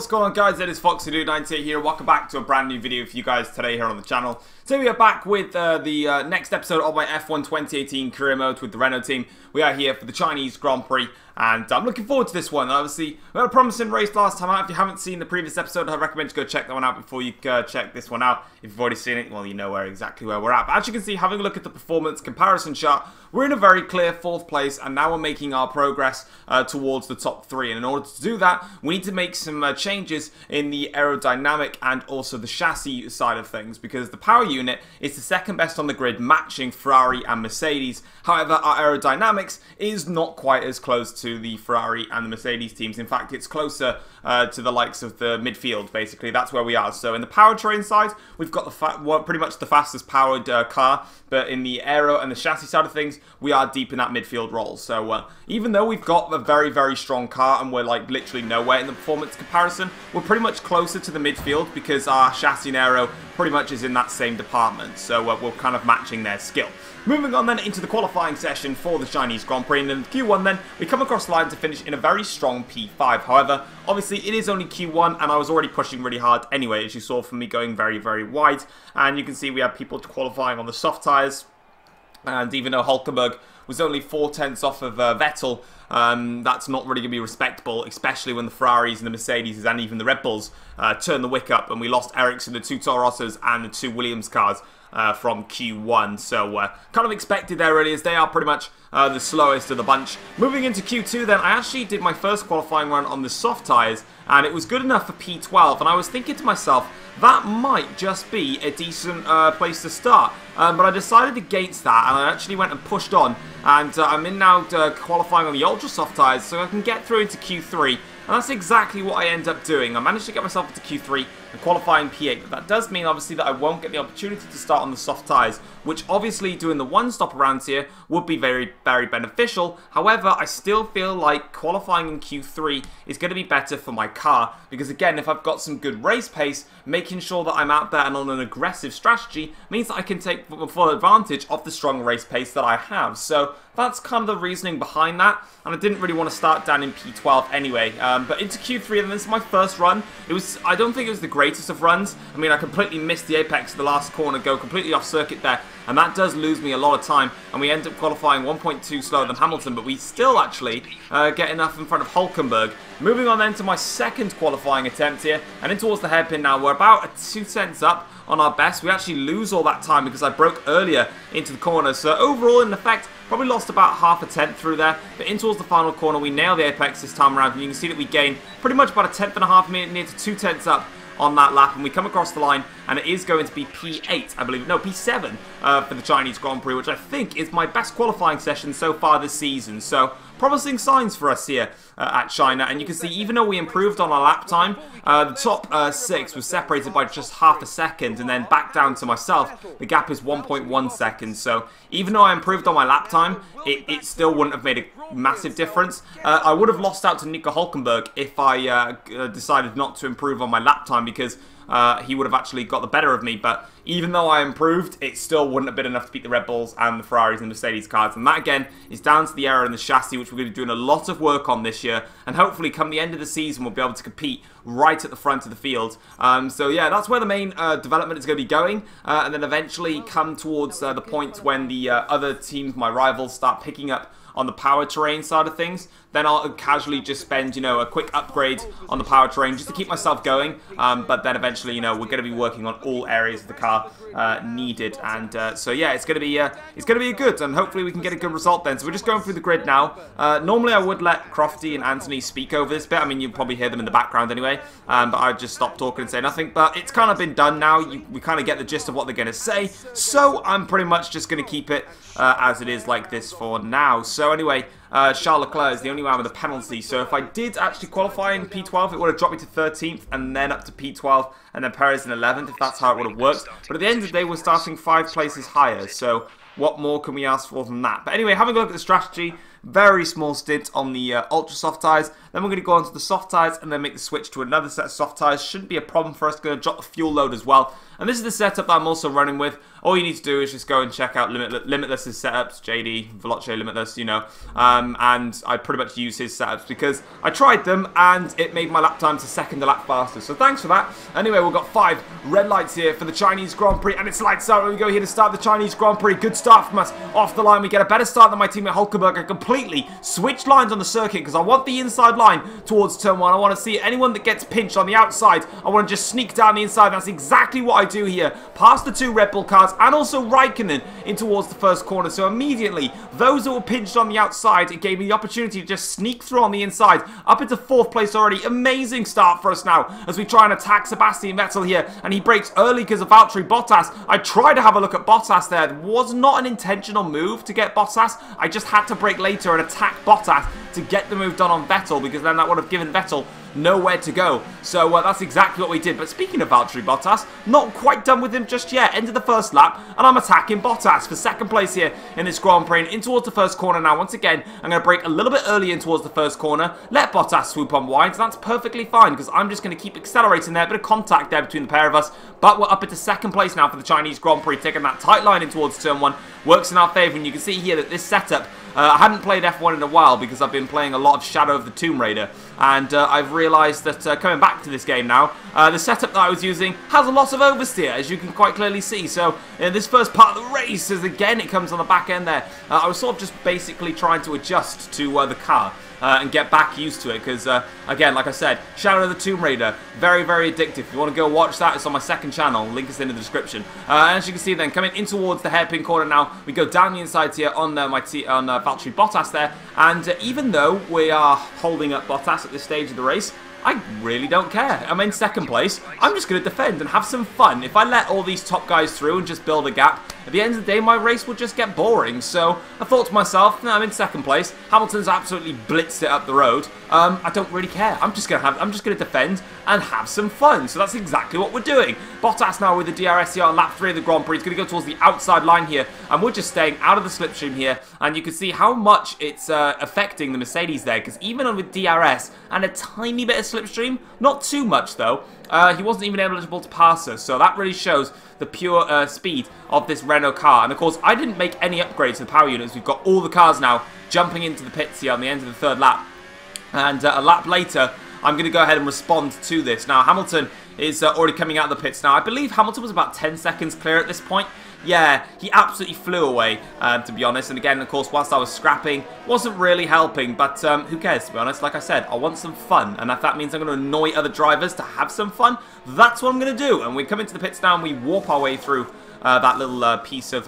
what's going on, guys? It is Foxy98 here. Welcome back to a brand new video for you guys today here on the channel. Today we are back with the next episode of my F1 2018 career mode with the Renault team. We are here for the Chinese Grand Prix, and I'm looking forward to this one. Obviously, we had a promising race last time out. If you haven't seen the previous episode, I recommend you go check that one out before you check this one out. If you've already seen it, well, you know exactly where we're at. But as you can see, having a look at the performance comparison chart, we're in a very clear 4th place, and now we're making our progress towards the top 3. And in order to do that, we need to make some changes in the aerodynamic and also the chassis side of things, because the power unit is the second best on the grid, matching Ferrari and Mercedes. However, our aerodynamics is not quite as close to the Ferrari and the Mercedes teams. In fact, it's closer to the likes of the midfield, basically. That's where we are. So in the powertrain side, we've got pretty much the fastest powered car, but in the aero and the chassis side of things, we are deep in that midfield role. So even though we've got a very, very strong car and we're like literally nowhere in the performance comparison, we're pretty much closer to the midfield because our chassis and aero pretty much is in that same department. So we're kind of matching their skill. Moving on then into the qualifying session for the Chinese Grand Prix, and in Q1 then, we come across the line to finish in a very strong P5. However, obviously it is only Q1, and I was already pushing really hard anyway, as you saw from me going very, very wide. And you can see we have people qualifying on the soft tyres, and even though Hulkenberg was only 4/10 off of Vettel, that's not really going to be respectable, especially when the Ferraris and the Mercedes and even the Red Bulls turn the wick up, and we lost Ericsson, the 2 Toro Rossos and the 2 Williams cars from Q1. So kind of expected there really, as they are pretty much the slowest of the bunch. Moving into Q2 then, I actually did my first qualifying run on the soft tyres, and it was good enough for P12, and I was thinking to myself, that might just be a decent place to start. But I decided against that, and I actually went and pushed on, and I'm in now qualifying on the ultra soft tyres, so I can get through into Q3. And that's exactly what I end up doing. I managed to get myself into Q3 and qualifying P8, but that does mean obviously that I won't get the opportunity to start on the soft tyres, which obviously doing the one stop around here would be very, very beneficial. However, I still feel like qualifying in Q3 is going to be better for my car, because again, if I've got some good race pace, making sure that I'm out there and on an aggressive strategy means that I can take full advantage of the strong race pace that I have. So that's kind of the reasoning behind that, and I didn't really want to start down in P12 anyway. But into Q3, and this is my first run. I don't think it was the greatest of runs. I mean, I completely missed the apex of the last corner, go completely off circuit there, and that does lose me a lot of time, and we end up qualifying 1.2 slower than Hamilton, but we still actually get enough in front of Hulkenberg. Moving on then to my second qualifying attempt here, and in towards the hairpin now. We're about 2 cents up on our best. We actually lose all that time because I broke earlier into the corner. So overall, in effect, probably lost about half a tenth through there. But in towards the final corner, we nail the apex this time around, and you can see that we gain pretty much about 1.5 minutes, near to 2 tenths up on that lap, and we come across the line, and it is going to be P8, I believe, no, P7 for the Chinese Grand Prix, which I think is my best qualifying session so far this season. So promising signs for us here at China, and you can see even though we improved on our lap time, the top 6 was separated by just half a second, and then back down to myself, the gap is 1.1 seconds. So even though I improved on my lap time, it still wouldn't have made a massive difference. I would have lost out to Nico Hulkenberg if I decided not to improve on my lap time, because he would have actually got the better of me. But even though I improved, it still wouldn't have been enough to beat the Red Bulls and the Ferraris and Mercedes cars. And that, again, is down to the aero and the chassis, which we're going to be doing a lot of work on this year. And hopefully, come the end of the season, we'll be able to compete right at the front of the field. So, yeah, that's where the main development is going to be going. And then eventually come towards the point when the other teams, my rivals, start picking up on the powertrain side of things. Then I'll casually just spend, you know, a quick upgrade on the powertrain just to keep myself going. But then eventually, you know, we're going to be working on all areas of the car needed. And so yeah, it's going to be good, and hopefully we can get a good result then. So we're just going through the grid now. Normally I would let Crofty and Anthony speak over this bit. I mean, you'll probably hear them in the background anyway. But I just stopped talking and say nothing. But it's kind of been done now. We kind of get the gist of what they're going to say. So I'm pretty much just going to keep it as it is like this for now. So anyway, Charles Leclerc is the only one with a penalty, so if I did actually qualify in P12, it would have dropped me to 13th and then up to P12 and then Perez in 11th, if that's how it would have worked. But at the end of the day, we're starting 5 places higher, so what more can we ask for than that? But anyway, having a look at the strategy, very small stint on the ultra soft tyres. Then we're going to go on to the soft tyres and then make the switch to another set of soft tyres. Shouldn't be a problem for us. Going to drop the fuel load as well. And this is the setup that I'm also running with. All you need to do is just go and check out Limitless's setups, JD, Veloce Limitless, you know. And I pretty much use his setups because I tried them and it made my lap time to second a lap faster. So thanks for that. Anyway, we've got 5 red lights here for the Chinese Grand Prix. And it's lights out. We go here to start the Chinese Grand Prix. Good start from us off the line. We get a better start than my teammate Hulkenberg. I completely switched lines on the circuit because I want the inside line towards turn 1. I want to see anyone that gets pinched on the outside. I want to just sneak down the inside. That's exactly what I do here. Past the 2 Red Bull cars and also Raikkonen in towards the first corner. So immediately, those that were pinched on the outside, it gave me the opportunity to just sneak through on the inside. Up into 4th place already. Amazing start for us now as we try and attack Sebastian Vettel here. And he breaks early because of Valtteri Bottas. I tried to have a look at Bottas there. It was not an intentional move to get Bottas. I just had to brake later and attack Bottas to get the move done on Vettel because then that would have given Vettel nowhere to go. So that's exactly what we did. But speaking of Valtteri Bottas, not quite done with him just yet. Ended the first lap, and I'm attacking Bottas for 2nd place here in this Grand Prix. And in towards the first corner now. Once again, I'm going to brake a little bit early in towards the first corner. Let Bottas swoop on wide. So that's perfectly fine because I'm just going to keep accelerating there. A bit of contact there between the pair of us. But we're up into 2nd place now for the Chinese Grand Prix, taking that tight line in towards turn 1. Works in our favour, and you can see here that this setup, I hadn't played F1 in a while because I've been playing a lot of Shadow of the Tomb Raider, and I've realised that coming back to this game now, the setup that I was using has a lot of oversteer, as you can quite clearly see. So in this first part of the race, as again it comes on the back end there, I was sort of just basically trying to adjust to the car. And get back used to it because, again, like I said, Shadow of the Tomb Raider, very, very addictive. If you want to go watch that, it's on my 2nd channel. Link is in the description. As you can see then, coming in towards the hairpin corner now, we go down the inside here on Valtteri Bottas there. And even though we are holding up Bottas at this stage of the race, I really don't care. I'm in 2nd place. I'm just going to defend and have some fun. If I let all these top guys through and just build a gap, at the end of the day, my race will just get boring. So I thought to myself, no, I'm in 2nd place. Hamilton's absolutely blitzed it up the road. I don't really care. I'm just going to defend and have some fun. So that's exactly what we're doing. Bottas now with the DRS here on lap 3 of the Grand Prix. He's going to go towards the outside line here, and we're just staying out of the slipstream here. And you can see how much it's affecting the Mercedes there, because even with DRS and a tiny bit of slipstream, not too much though, he wasn't even able to pass us. So that really shows the pure speed of this Renault car. And of course, I didn't make any upgrades to the power units. We've got all the cars now jumping into the pits here on the end of the 3rd lap. And a lap later, I'm going to go ahead and respond to this. Now, Hamilton is already coming out of the pits now. I believe Hamilton was about 10 seconds clear at this point. Yeah, he absolutely flew away, to be honest. And again, of course, whilst I was scrapping, wasn't really helping. But who cares, to be honest? Like I said, I want some fun. And if that means I'm going to annoy other drivers to have some fun, that's what I'm going to do. And we come into the pits now and we warp our way through that little piece of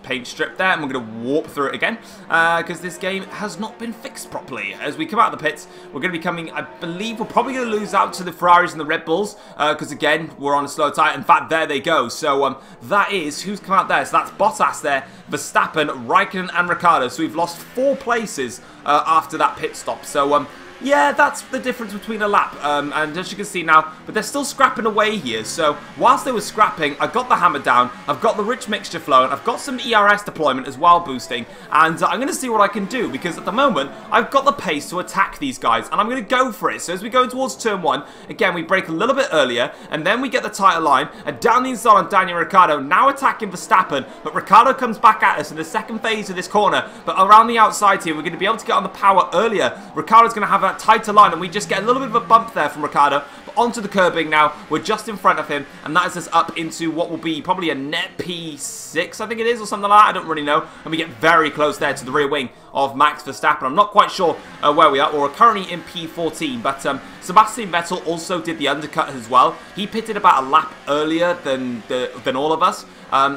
paint strip there, and we're going to warp through it again because this game has not been fixed properly. As we come out of the pits, we're going to be coming, I believe we're probably going to lose out to the Ferraris and the Red Bulls because again, we're on a slow tyre. In fact, there they go. So that is who's come out there. So that's Bottas there, Verstappen, Raikkonen and Ricciardo. So we've lost 4 places after that pit stop. So yeah, that's the difference between a lap, and as you can see now, but they're still scrapping away here, so whilst they were scrapping, I got the hammer down, I've got the rich mixture flowing, I've got some ERS deployment as well boosting, and I'm going to see what I can do, because at the moment, I've got the pace to attack these guys, and I'm going to go for it. So as we go towards turn 1, again, we break a little bit earlier, and then we get the tighter line, and down the inside on Daniel Ricciardo, now attacking Verstappen, but Ricciardo comes back at us in the 2nd phase of this corner, but around the outside here, we're going to be able to get on the power earlier. Ricciardo's going to have a tighter line, and we just get a little bit of a bump there from Ricciardo, but onto the curbing now. We're just in front of him, and that is us up into what will be probably a net P6, I think it is, or something like that. I don't really know, and we get very close there to the rear wing of Max Verstappen. I'm not quite sure where we are, or we're currently in P14, but Sebastian Vettel also did the undercut as well. He pitted about a lap earlier than all of us.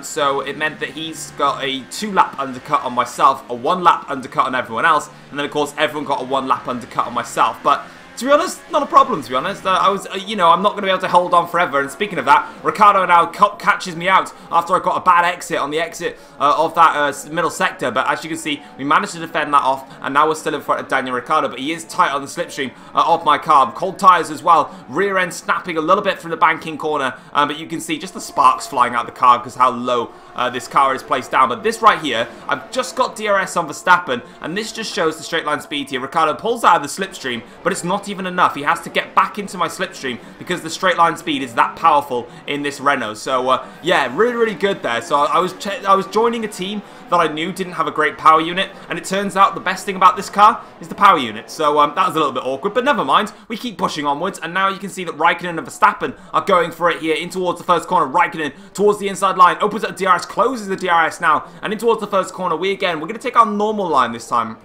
So it meant that he's got a 2-lap undercut on myself, a 1-lap undercut on everyone else, and then of course everyone got a 1-lap undercut on myself. But to be honest, not a problem, to be honest. I was, you know, I'm not going to be able to hold on forever. And speaking of that, Ricciardo now catches me out after I got a bad exit on the exit of that middle sector. But as you can see, we managed to defend that off, and now we're still in front of Daniel Ricciardo. But he is tight on the slipstream of my car. Cold tyres as well. Rear end snapping a little bit through the banking corner. But you can see just the sparks flying out the car because how low this car is placed down. But this right here, I've just got DRS on Verstappen, and this just shows the straight line speed here. Ricciardo pulls out of the slipstream, but it's not even enough. He has to get back into my slipstream because the straight line speed is that powerful in this Renault. So yeah, really, really good there. So I was joining a team that I knew didn't have a great power unit, and it turns out the best thing about this car is the power unit. So that was a little bit awkward, but never mind. We keep pushing onwards, and now you can see that Raikkonen and Verstappen are going for it here in towards the first corner. Raikkonen towards the inside line, opens up DRS, closes the DRS now, and in towards the first corner. We're going to take our normal line this time.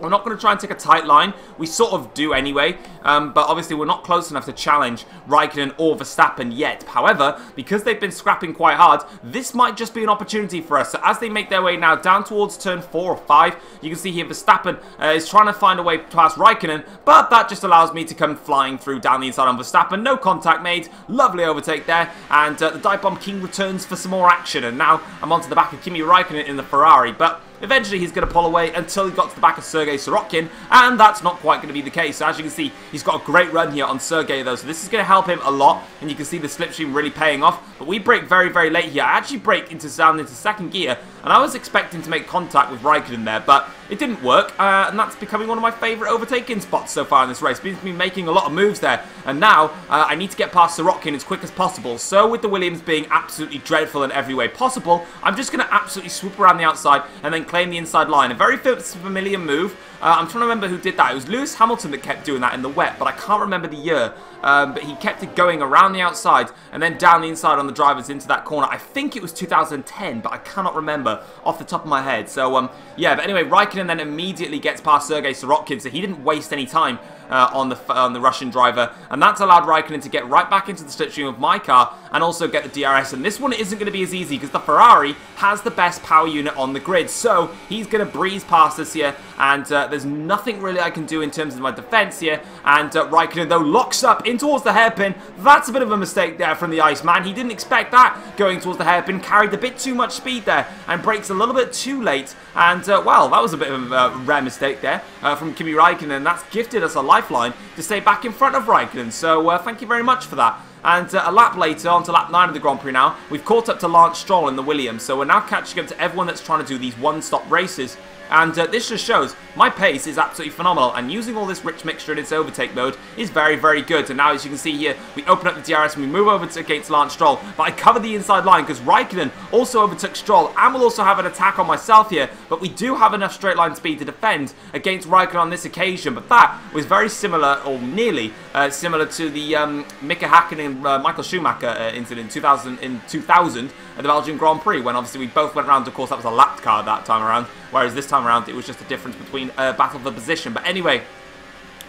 We're not going to try and take a tight line. We sort of do anyway, but obviously we're not close enough to challenge Raikkonen or Verstappen yet. However, because they've been scrapping quite hard, this might just be an opportunity for us. So as they make their way now down towards turn 4 or 5, you can see here Verstappen is trying to find a way past Raikkonen, but that just allows me to come flying through down the inside on Verstappen. No contact made. Lovely overtake there, and the Dive Bomb King returns for some more action, and now I'm onto the back of Kimi Raikkonen in the Ferrari, but eventually he's going to pull away until he got to the back of Sergei Sorokin, and that's not quite going to be the case. So as you can see, he's got a great run here on Sergei though, so this is going to help him a lot, and you can see the slipstream really paying off. But we brake very, very late here. I actually braked into second gear, and I was expecting to make contact with Raikkonen there, but it didn't work, and that's becoming one of my favourite overtaking spots so far in this race. We've been making a lot of moves there, and now I need to get past Sorokin as quick as possible. So with the Williams being absolutely dreadful in every way possible, I'm just going to absolutely swoop around the outside and then claim the inside line. A very familiar move. I'm trying to remember who did that. It was Lewis Hamilton that kept doing that in the wet, but I can't remember the year. But he kept it going around the outside and then down the inside on the drivers into that corner. I think it was 2010, but I cannot remember off the top of my head. So, yeah, but anyway, Raikkonen then immediately gets past Sergei Sorokin, so he didn't waste any time on the Russian driver, and that's allowed Raikkonen to get right back into the slipstream of my car and also get the DRS. And this one isn't going to be as easy because the Ferrari has the best power unit on the grid, so he's going to breeze past us here, and there's nothing really I can do in terms of my defense here. And Raikkonen though locks up in towards the hairpin. That's a bit of a mistake there from the Iceman. He didn't expect that going towards the hairpin, carried a bit too much speed there and brakes a little bit too late. And well, that was a bit of a rare mistake there from Kimi Raikkonen. That's gifted us a lifeline to stay back in front of Raikkonen, so thank you very much for that. And a lap later, on to lap 9 of the Grand Prix now, we've caught up to Lance Stroll in the Williams, so we're now catching up to everyone that's trying to do these one-stop races. And this just shows my pace is absolutely phenomenal, and using all this rich mixture in its overtake mode is very, very good. And now, as you can see here, we open up the DRS and we move over against Lance Stroll, but I cover the inside line because Raikkonen also overtook Stroll, and will also have an attack on myself here. But we do have enough straight line speed to defend against Raikkonen on this occasion. But that was very similar, or nearly similar, to the Mika Hakkinen and Michael Schumacher incident in 2000 at the Belgian Grand Prix, when obviously we both went around. Of course, that was a lapped car that time around, whereas this time around it was just a difference between battle for position. But anyway,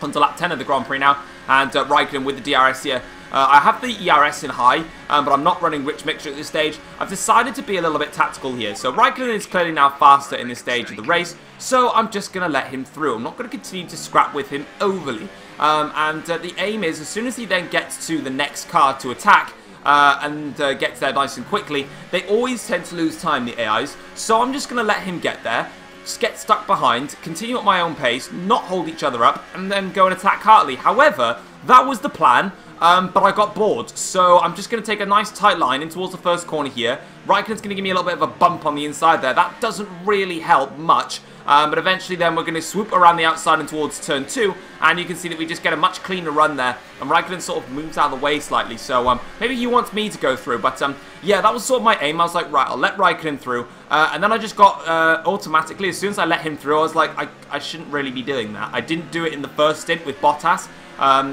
on to lap 10 of the Grand Prix now, and Raikkonen with the DRS here. I have the ERS in high, but I'm not running rich mixture at this stage. I've decided to be a little bit tactical here. So Raikkonen is clearly now faster in this stage of the race, so I'm just going to let him through. I'm not going to continue to scrap with him overly. The aim is, as soon as he then gets to the next car to attack, and gets there nice and quickly, they always tend to lose time, the AIs, so I'm just going to let him get there, just get stuck behind, continue at my own pace, not hold each other up, and then go and attack Hartley. However, that was the plan, but I got bored, so I'm just going to take a nice tight line in towards the first corner here. Raikkonen's going to give me a little bit of a bump on the inside there. That doesn't really help much. But eventually then we're going to swoop around the outside and towards turn 2, and you can see that we just get a much cleaner run there, and Raikkonen sort of moves out of the way slightly, so maybe he wants me to go through, but yeah, that was sort of my aim. I was like, right, I'll let Raikkonen through, and then I just got automatically, as soon as I let him through, I was like, I shouldn't really be doing that. I didn't do it in the first stint with Bottas,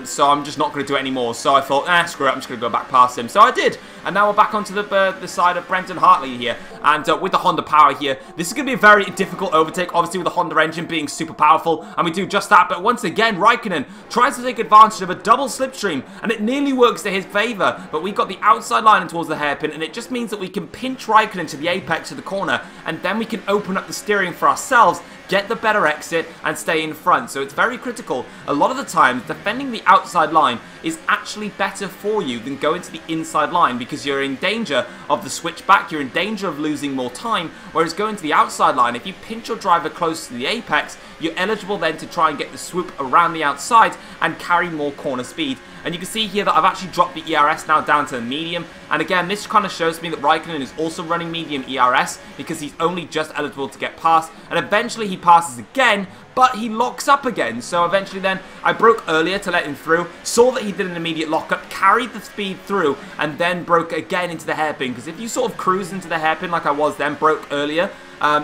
so I'm just not going to do it anymore. So I thought, screw it, I'm just going to go back past him. So I did, and now we're back onto the side of Brendan Hartley here, and with the Honda power here, this is going to be a very difficult overtake, obviously with the Honda engine being super powerful, and we do just that. But once again, Raikkonen tries to take advantage of a double slipstream, and it nearly works to his favour, but we got the outside line and towards the hairpin, and it just means that we can pinch Raikkonen to the apex of the corner, and then we can open up the steering for ourselves, get the better exit, and stay in front. So it's very critical. A lot of the times, defending the outside line is actually better for you than going to the inside line, because you're in danger of the switch back, you're in danger of losing more time, whereas going to the outside line, if you pinch your driver close to the apex, you're eligible then to try and get the swoop around the outside and carry more corner speed. And you can see here that I've actually dropped the ERS now down to the medium. And again, this kind of shows me that Raikkonen is also running medium ERS because he's only just eligible to get past. And eventually he passes again, but he locks up again. So eventually then, I broke earlier to let him through, saw that he did an immediate lockup, carried the speed through, and then broke again into the hairpin. Because if you sort of cruise into the hairpin like I was then, broke earlier,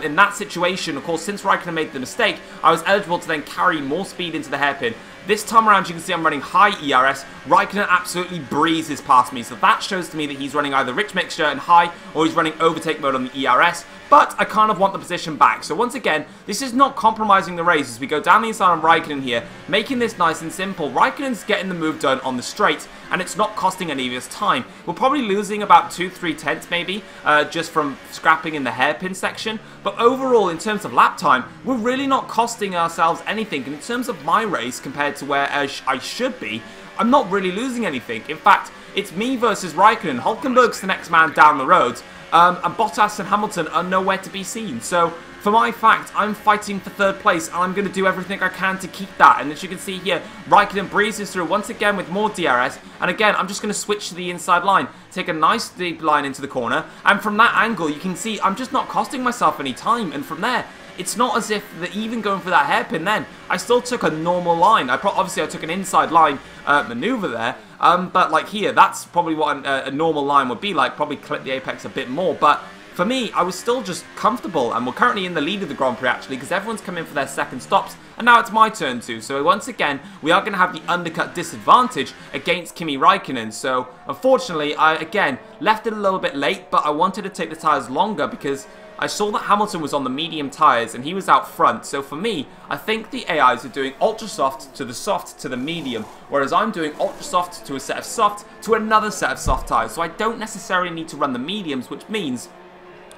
in that situation, of course, since Raikkonen made the mistake, I was eligible to then carry more speed into the hairpin. This time around, you can see I'm running high ERS. Raikkonen absolutely breezes past me. So that shows to me that he's running either rich mixture and high, or he's running overtake mode on the ERS. But I kind of want the position back. So once again, this is not compromising the race as we go down the inside on Raikkonen here, making this nice and simple. Raikkonen's getting the move done on the straight, and it's not costing any of his time. We're probably losing about 2-3 tenths maybe, just from scrapping in the hairpin section. But overall, in terms of lap time, we're really not costing ourselves anything. And in terms of my race, compared to where I should be, I'm not really losing anything. In fact, it's me versus Raikkonen. Hülkenberg's the next man down the road. And Bottas and Hamilton are nowhere to be seen. So, for my fact, I'm fighting for third place, and I'm going to do everything I can to keep that. And as you can see here, Raikkonen breezes through once again with more DRS. And again, I'm just going to switch to the inside line, take a nice deep line into the corner. And from that angle, you can see I'm just not costing myself any time. And from there, it's not as if even going for that hairpin then, I still took a normal line. Obviously, I took an inside line maneuver there. But like here, that's probably what a normal line would be like. Probably clip the apex a bit more. But for me, I was still just comfortable. And we're currently in the lead of the Grand Prix, actually, because everyone's come in for their second stops. And now it's my turn too. So once again, we are going to have the undercut disadvantage against Kimi Raikkonen. So unfortunately, I, again, left it a little bit late. But I wanted to take the tyres longer because I saw that Hamilton was on the medium tyres and he was out front. So for me, I think the AIs are doing ultra soft to the medium, whereas I'm doing ultra soft to a set of soft to another set of soft tyres. So I don't necessarily need to run the mediums, which means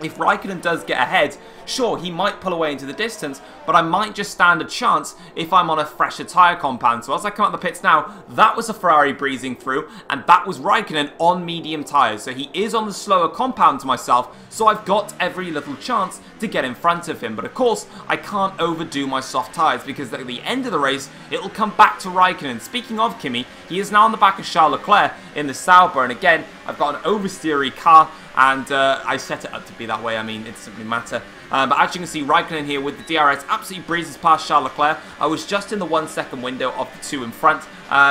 if Raikkonen does get ahead, sure, he might pull away into the distance, but I might just stand a chance if I'm on a fresher tyre compound. So as I come out the pits now, that was a Ferrari breezing through, and that was Raikkonen on medium tyres. So he is on the slower compound to myself, so I've got every little chance to get in front of him. But of course, I can't overdo my soft tyres, because at the end of the race, it'll come back to Raikkonen. Speaking of Kimi, he is now on the back of Charles Leclerc in the Sauber, and again, I've got an oversteery car, and I set it up to be that way. I mean, it doesn't really matter. But as you can see, Raikkonen here with the DRS absolutely breezes past Charles Leclerc. I was just in the 1 second window of the two in front.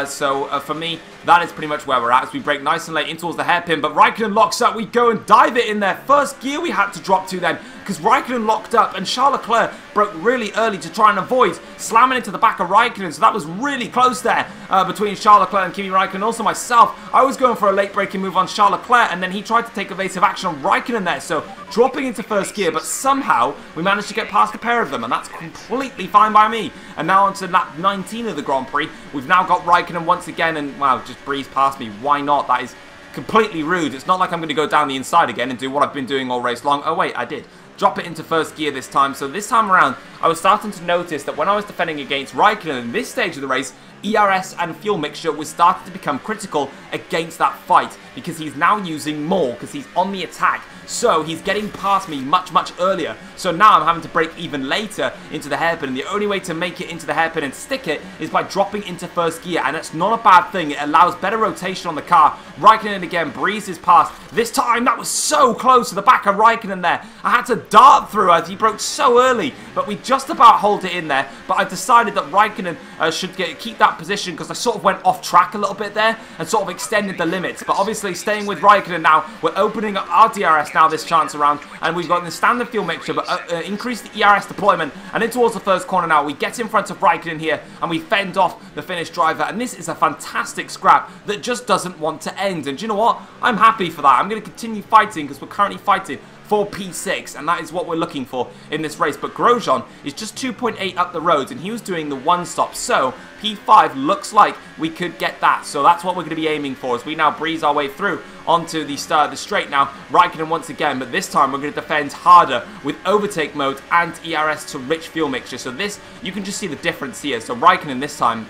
So for me, that is pretty much where we're at as we break nice and late in towards the hairpin. But Raikkonen locks up. We go and dive it in there. First gear we had to drop to then, because Raikkonen locked up and Charles Leclerc broke really early to try and avoid slamming into the back of Raikkonen. So that was really close there between Charles Leclerc and Kimi Raikkonen. Also myself, I was going for a late braking move on Charles Leclerc, and then he tried to take evasive action on Raikkonen there. So dropping into first gear, but somehow we managed to get past a pair of them, and that's completely fine by me. And now onto lap 19 of the Grand Prix. We've now got Raikkonen once again, and wow, just breeze past me. Why not? That is completely rude. It's not like I'm going to go down the inside again and do what I've been doing all race long. Oh wait, I did. Drop it into first gear this time. So this time around, I was starting to notice that when I was defending against Raikkonen in this stage of the race, ERS and fuel mixture was starting to become critical against that fight, because he's now using more, because he's on the attack. So he's getting past me much, much earlier. So now I'm having to brake even later into the hairpin, and the only way to make it into the hairpin and stick it is by dropping into first gear, and that's not a bad thing. It allows better rotation on the car. Raikkonen again breezes past. This time, that was so close to the back of Raikkonen there. I had to dart through as he broke so early, but we just about hold it in there. But I decided that Raikkonen should keep that position, because I sort of went off track a little bit there and sort of extended the limits. But obviously, staying with Raikkonen now, we're opening up our DRS now this chance around, and we've got the standard fuel mixture, but increase the ERS deployment, and in towards the first corner now. We get in front of Raikkonen here, and we fend off the Finnish driver, and this is a fantastic scrap that just doesn't want to end. And do you know what? I'm happy for that. I'm going to continue fighting, because we're currently fighting for P6, and that is what we're looking for in this race. But Grosjean is just 2.8 up the roads, and he was doing the one stop, so P5 looks like we could get that. So that's what we're going to be aiming for as we now breeze our way through onto the start of the straight now. Raikkonen once again, but this time we're going to defend harder with overtake mode and ERS to rich fuel mixture. So this, you can just see the difference here. So Raikkonen this time,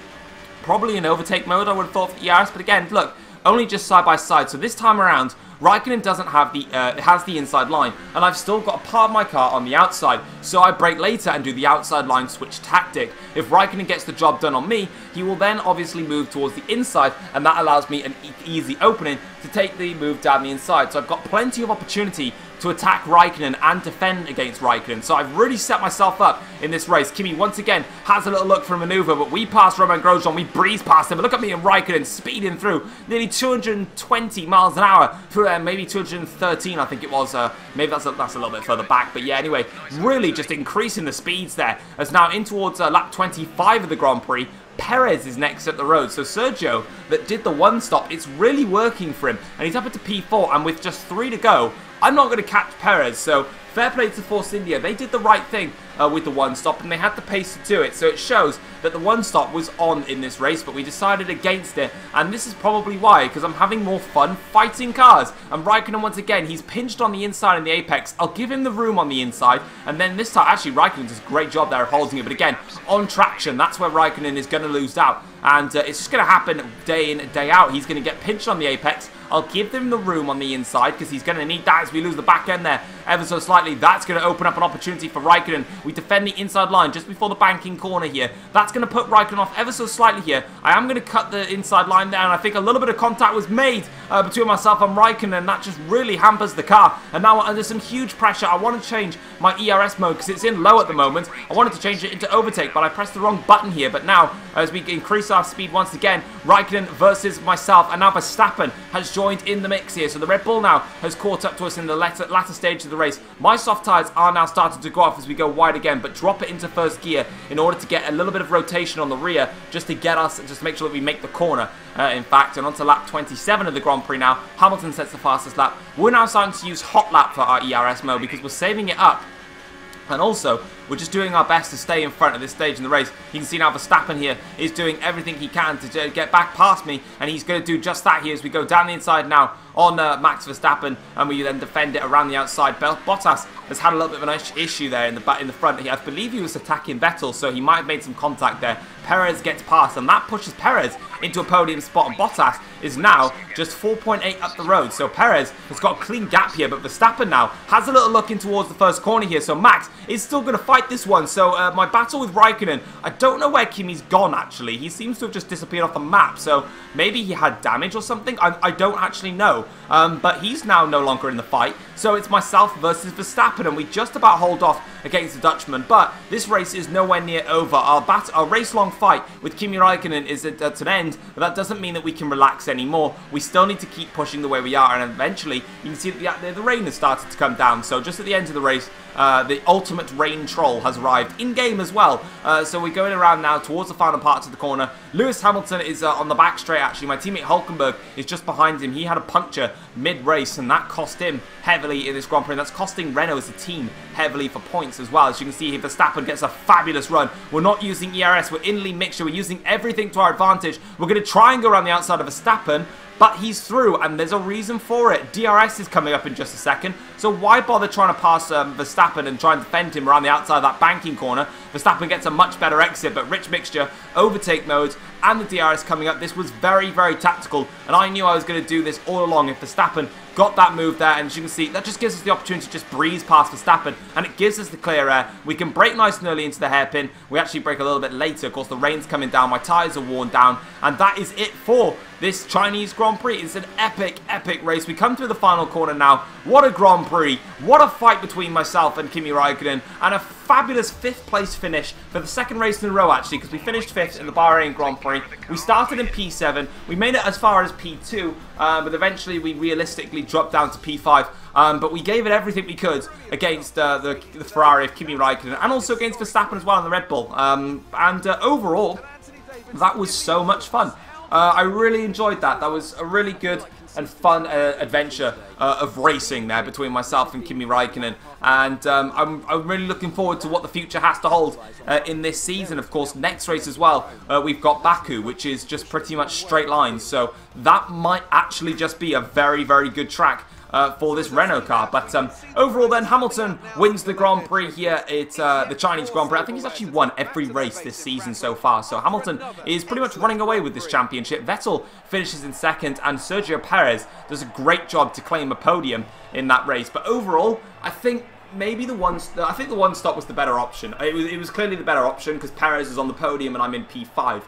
probably in overtake mode I would have thought for ERS, but again, look, only just side by side. So this time around, Raikkonen doesn't have the, has the inside line, and I've still got a part of my car on the outside, so I brake later and do the outside line switch tactic. If Raikkonen gets the job done on me, he will then obviously move towards the inside, and that allows me an easy opening to take the move down the inside. So I've got plenty of opportunity to attack Raikkonen and defend against Raikkonen. So I've really set myself up in this race. Kimi once again has a little look for a maneuver, but we pass Romain Grosjean, we breeze past him. But look at me and Raikkonen speeding through nearly 220 miles an hour through there, maybe 213 I think it was. Maybe that's a little bit further back, but yeah, anyway, really just increasing the speeds there as now in towards lap 25 of the Grand Prix. Perez is next up the road, so Sergio that did the one stop, it's really working for him, and he's up into P4, and with just 3 to go, I'm not going to catch Perez. So fair play to Force India, they did the right thing with the one stop, and they had the pace to do it. So it shows that the one stop was on in this race, but we decided against it, and this is probably why, because I'm having more fun fighting cars. And Raikkonen once again, he's pinched on the inside in the apex. I'll give him the room on the inside, and then this time, actually Raikkonen does a great job there of holding it, but again, on traction, that's where Raikkonen is going to lose out, and it's just going to happen day in, day out. He's going to get pinched on the apex. I'll give them the room on the inside because he's going to need that as we lose the back end there ever so slightly. That's going to open up an opportunity for Raikkonen. We defend the inside line just before the banking corner here. That's going to put Raikkonen off ever so slightly here. I am going to cut the inside line there, and I think a little bit of contact was made between myself and Raikkonen, and that just really hampers the car. And now we're under some huge pressure. I want to change my ERS mode because it's in low at the moment. I wanted to change it into overtake, but I pressed the wrong button here. But now, as we increase our speed once again, Raikkonen versus myself, and now Verstappen has joined in the mix here. So the Red Bull now has caught up to us in the latter stage of the race. My soft tyres are now starting to go off as we go wide again, but drop it into first gear in order to get a little bit of rotation on the rear, just to get us, just to make sure that we make the corner. In fact, and on to lap 27 of the Grand Prix now. Hamilton sets the fastest lap. We're now starting to use hot lap for our ERS mode because we're saving it up. And also, we're just doing our best to stay in front at this stage in the race. You can see now Verstappen here is doing everything he can to get back past me, and he's going to do just that here as we go down the inside now on Max Verstappen, and we then defend it around the outside. Bottas has had a little bit of an issue there in the front. I believe he was attacking Vettel, so he might have made some contact there. Perez gets past, and that pushes Perez into a podium spot, and Bottas is now just 4.8 up the road. So Perez has got a clean gap here, but Verstappen now has a little look in towards the first corner here. So Max is still going to fight this one. So my battle with Raikkonen, I don't know where Kimi's gone actually. He seems to have just disappeared off the map, so maybe he had damage or something. I don't actually know, but he's now no longer in the fight. So it's myself versus Verstappen, and we just about hold off against the Dutchman. But this race is nowhere near over. Our race-long fight with Kimi Raikkonen is at an end, but that doesn't mean that we can relax anymore. We still need to keep pushing the way we are, and eventually you can see that the rain has started to come down. So just at the end of the race, the ultimate rain troll has arrived in-game as well. So we're going around now towards the final parts of the corner. Lewis Hamilton is on the back straight actually. My teammate Hulkenberg is just behind him. He had a puncture mid-race, and that cost him heavily in this Grand Prix. And that's costing Renault as a team heavily for points as well. As you can see here, Verstappen gets a fabulous run. We're not using ERS, we're in lean mixture. We're using everything to our advantage. We're going to try and go around the outside of Verstappen, but he's through, and there's a reason for it. DRS is coming up in just a second, so why bother trying to pass Verstappen and try and defend him around the outside of that banking corner? Verstappen gets a much better exit, but rich mixture, overtake mode, and the DRS coming up. This was very, very tactical, and I knew I was going to do this all along. If Verstappen got that move there, and as you can see, that just gives us the opportunity to just breeze past Verstappen, and it gives us the clear air. We can brake nice and early into the hairpin. We actually brake a little bit later. Of course, the rain's coming down. My tyres are worn down, and that is it for this Chinese Grand Prix. It's an epic, epic race. We come through the final corner now. What a Grand Prix. What a fight between myself and Kimi Raikkonen, and a fabulous 5th place finish for the second race in a row actually, because we finished 5th in the Bahrain Grand Prix. We started in P7, we made it as far as P2, but eventually we realistically dropped down to P5. But we gave it everything we could against the Ferrari of Kimi Raikkonen, and also against Verstappen as well on the Red Bull. Overall, that was so much fun. I really enjoyed that. That was a really good and fun adventure of racing there between myself and Kimi Raikkonen. And I'm really looking forward to what the future has to hold in this season. Of course, next race as well, we've got Baku, which is just pretty much straight lines. So that might actually just be a very, very good track for this Renault car. But overall then, Hamilton wins the Grand Prix here. It's the Chinese Grand Prix. I think he's actually won every race this season so far. So Hamilton is pretty much running away with this championship. Vettel finishes in second, and Sergio Perez does a great job to claim a podium in that race. But overall, I think maybe the one stop was the better option. It was clearly the better option because Perez is on the podium and I'm in P5.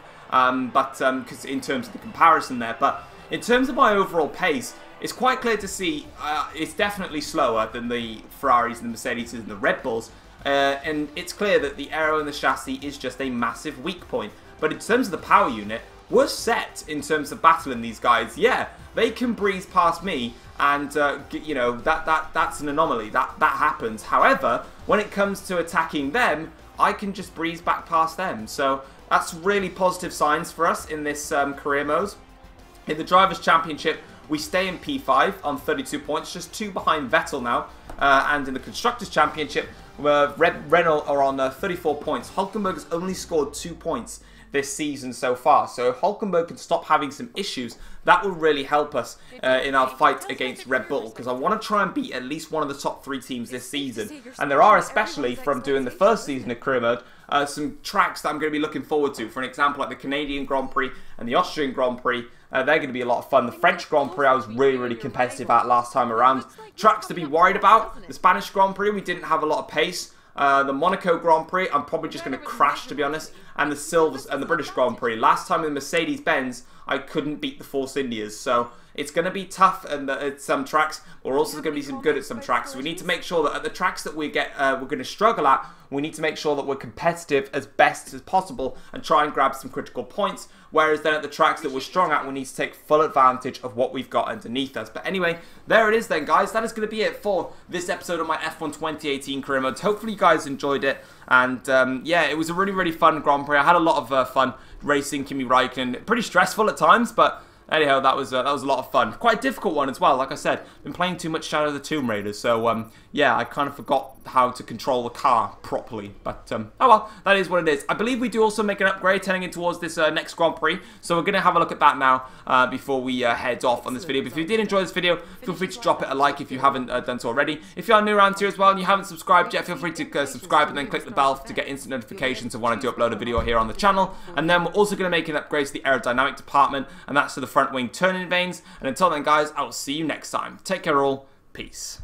Because in terms of the comparison there, but in terms of my overall pace, it's quite clear to see it's definitely slower than the Ferraris and the Mercedes and the Red Bulls. And it's clear that the aero and the chassis is just a massive weak point. But in terms of the power unit, we're set in terms of battling these guys. Yeah, they can breeze past me, and you know, that's an anomaly. That happens. However, when it comes to attacking them, I can just breeze back past them. So that's really positive signs for us in this career mode. In the Drivers' Championship, we stay in P5 on 32 points, just 2 behind Vettel now. And in the Constructors' Championship, Renault are on 34 points. Hulkenberg has only scored 2 points this season so far. So if Hulkenberg can stop having some issues, that will really help us in our fight against Red Bull, because I want to try and beat at least one of the top 3 teams this season. And there are, especially from doing the first season of career mode, some tracks that I'm going to be looking forward to. For an example, like the Canadian Grand Prix and the Austrian Grand Prix. They're going to be a lot of fun. The French Grand Prix I was really, really competitive at last time around. Tracks to be worried about. The Spanish Grand Prix, we didn't have a lot of pace. The Monaco Grand Prix, I'm probably just going to crash, to be honest. And the British Grand Prix. Last time in the Mercedes-Benz, I couldn't beat the Force Indias. So it's going to be tough at some tracks. We're also going to be some good at some tracks. So we need to make sure that at the tracks that we're going to struggle at, we need to make sure that we're competitive as best as possible and try and grab some critical points. Whereas then at the tracks that we're strong at, we need to take full advantage of what we've got underneath us. But anyway, there it is then, guys. That is going to be it for this episode of my F1 2018 career mode. Hopefully you guys enjoyed it. And yeah, it was a really, really fun Grand Prix. I had a lot of fun racing Kimi Raikkonen. Pretty stressful at times, but anyhow, that was a lot of fun. Quite a difficult one as well. Like I said, been playing too much Shadow of the Tomb Raider, so yeah, I kind of forgot how to control the car properly. But oh well, that is what it is. I believe we do also make an upgrade turning in towards this next Grand Prix, so we're going to have a look at that now before we head off on this video. But if you did enjoy this video, feel free to drop it a like if you haven't done so already. If you are new around here as well and you haven't subscribed yet, feel free to subscribe and then click the bell to get instant notifications of when I do upload a video here on the channel. And then we're also going to make an upgrade to the aerodynamic department, and that's to the front wing turning vanes. And until then, guys, I will see you next time. Take care all. Peace.